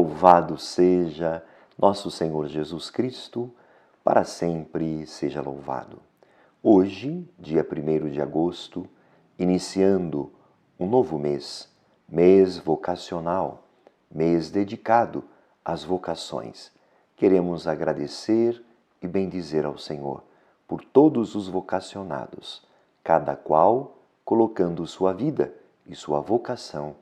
Louvado seja nosso Senhor Jesus Cristo, para sempre seja louvado. Hoje, dia 1º de agosto, iniciando um novo mês, mês vocacional, mês dedicado às vocações. Queremos agradecer e bendizer ao Senhor por todos os vocacionados, cada qual colocando sua vida e sua vocação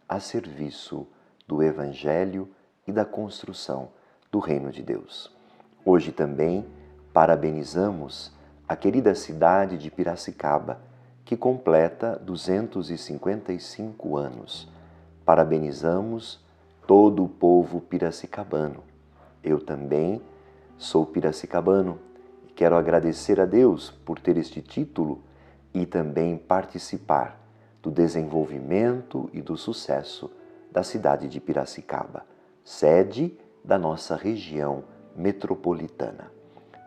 a serviço do Evangelho e da construção do Reino de Deus. Hoje também parabenizamos a querida cidade de Piracicaba, que completa 255 anos. Parabenizamos todo o povo piracicabano. Eu também sou piracicabano e quero agradecer a Deus por ter este título e também participar do desenvolvimento e do sucesso da cidade de Piracicaba, sede da nossa região metropolitana.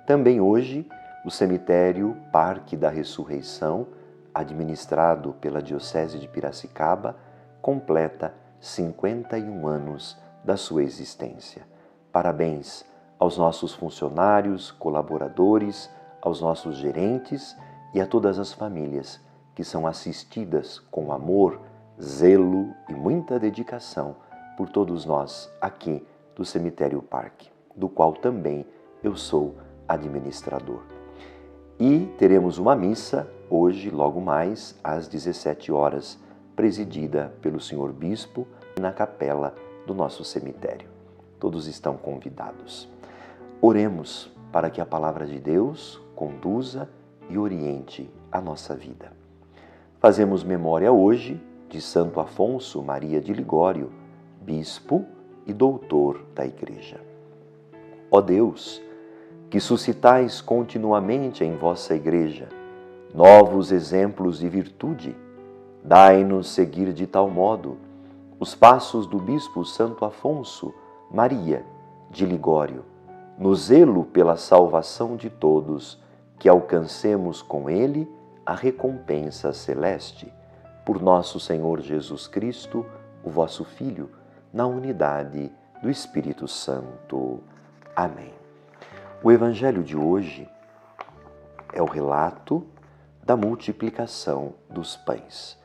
Também hoje, o cemitério Parque da Ressurreição, administrado pela Diocese de Piracicaba, completa 51 anos da sua existência. Parabéns aos nossos funcionários, colaboradores, aos nossos gerentes e a todas as famílias que são assistidas com amor, zelo e muita dedicação por todos nós aqui do Cemitério Parque, do qual também eu sou administrador. E teremos uma missa hoje, logo mais, às 17 horas, presidida pelo Senhor Bispo na capela do nosso cemitério. Todos estão convidados. Oremos para que a palavra de Deus conduza e oriente a nossa vida. Fazemos memória hoje de Santo Afonso Maria de Ligório, bispo e doutor da Igreja. Ó Deus, que suscitais continuamente em vossa Igreja novos exemplos de virtude, dai-nos seguir de tal modo os passos do bispo Santo Afonso Maria de Ligório, no zelo pela salvação de todos, que alcancemos com ele a recompensa celeste, por nosso Senhor Jesus Cristo, o vosso Filho, na unidade do Espírito Santo. Amém. O Evangelho de hoje é o relato da multiplicação dos pães.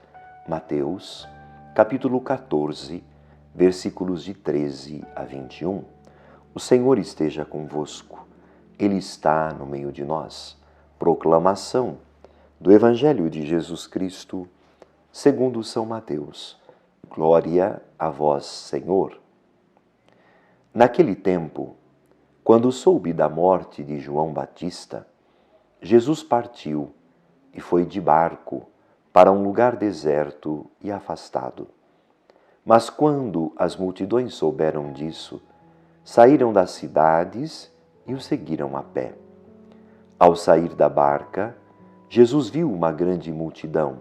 Mateus, capítulo 14, versículos de 13 a 21. O Senhor esteja convosco. Ele está no meio de nós. Proclamação do Evangelho de Jesus Cristo, segundo São Mateus. Glória a vós, Senhor. Naquele tempo, quando soube da morte de João Batista, Jesus partiu e foi de barco para um lugar deserto e afastado. Mas quando as multidões souberam disso, saíram das cidades e o seguiram a pé. Ao sair da barca, Jesus viu uma grande multidão.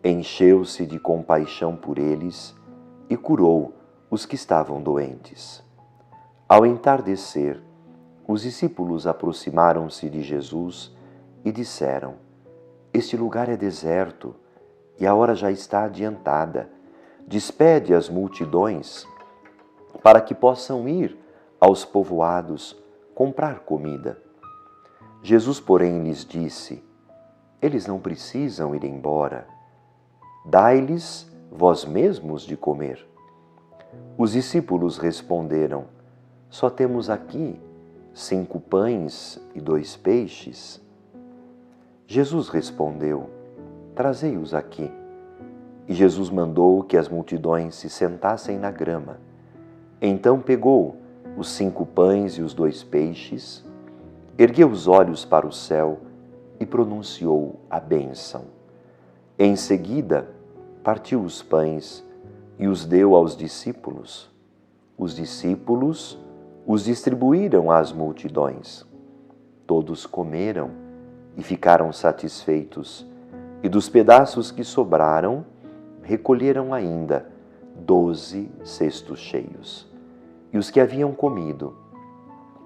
Encheu-se de compaixão por eles e curou os que estavam doentes. Ao entardecer, os discípulos aproximaram-se de Jesus e disseram: Este lugar é deserto e a hora já está adiantada. Despede as multidões para que possam ir aos povoados comprar comida. Jesus, porém, lhes disse: Eles não precisam ir embora. Dai-lhes vós mesmos de comer. Os discípulos responderam: Só temos aqui 5 pães e 2 peixes. Jesus respondeu: Trazei-os aqui. E Jesus mandou que as multidões se sentassem na grama. Então pegou os 5 pães e os 2 peixes, ergueu os olhos para o céu e pronunciou a bênção. Em seguida, partiu os pães e os deu aos discípulos. Os discípulos os distribuíram às multidões. Todos comeram e ficaram satisfeitos, e dos pedaços que sobraram, recolheram ainda 12 cestos cheios. E os que haviam comido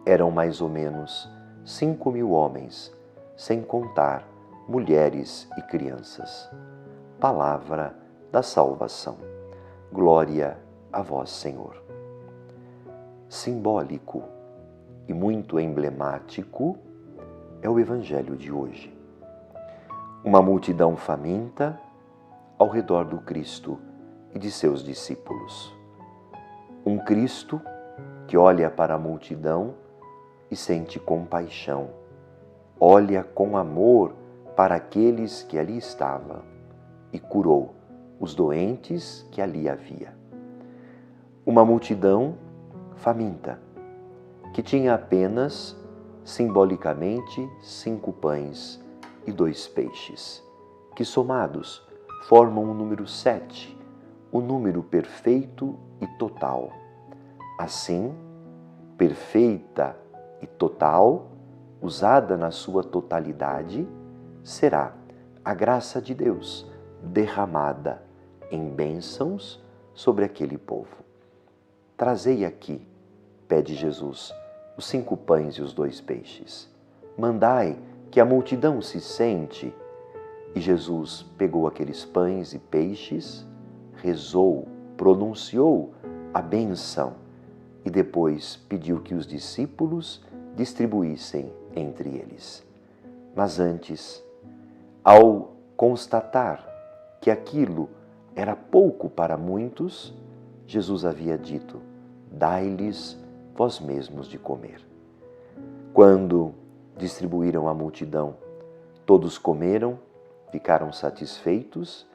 eram mais ou menos 5.000 homens, sem contar mulheres e crianças. Palavra da salvação. Glória a vós, Senhor. simbólico e muito emblemático é o Evangelho de hoje. Uma multidão faminta ao redor do Cristo e de seus discípulos. Um Cristo que olha para a multidão e sente compaixão, olha com amor para aqueles que ali estavam e curou os doentes que ali havia. Uma multidão faminta, que tinha apenas, simbolicamente, 5 pães e 2 peixes, que somados formam o número 7, o número perfeito e total. Assim, perfeita e total, usada na sua totalidade, será a graça de Deus derramada em bênçãos sobre aquele povo. Trazei aqui, pede Jesus, os 5 pães e os 2 peixes. Mandai que a multidão se sente. E Jesus pegou aqueles pães e peixes, rezou, pronunciou a bênção e depois pediu que os discípulos distribuíssem entre eles. Mas antes, ao constatar que aquilo era pouco para muitos, Jesus havia dito: dai-lhes vós mesmos de comer. Quando distribuíram à multidão, todos comeram, ficaram satisfeitos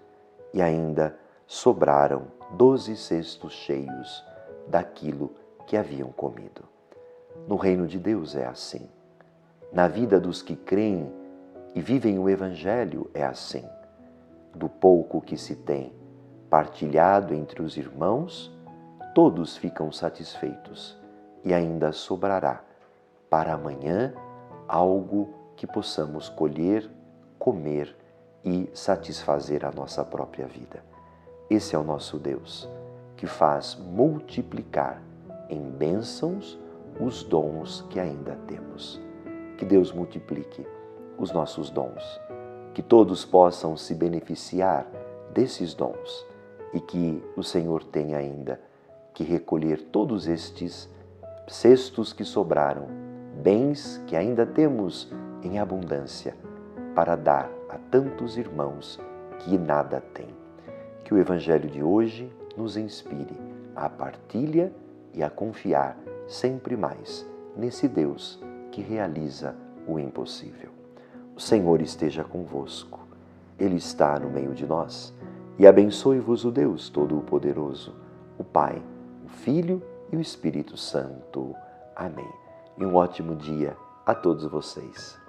e ainda sobraram 12 cestos cheios daquilo que haviam comido. No reino de Deus é assim. Na vida dos que creem e vivem o Evangelho é assim. Do pouco que se tem partilhado entre os irmãos, todos ficam satisfeitos e ainda sobrará para amanhã algo que possamos colher, comer e satisfazer a nossa própria vida. Esse é o nosso Deus, que faz multiplicar em bênçãos os dons que ainda temos. Que Deus multiplique os nossos dons, que todos possam se beneficiar desses dons e que o Senhor tenha ainda que recolher todos estes cestos que sobraram, bens que ainda temos em abundância, para dar a tantos irmãos que nada têm. Que o Evangelho de hoje nos inspire à partilha e a confiar sempre mais nesse Deus que realiza o impossível. O Senhor esteja convosco, Ele está no meio de nós, e abençoe-vos o Deus Todo-Poderoso, o Pai, o Filho e o Espírito Santo. Amém. E um ótimo dia a todos vocês.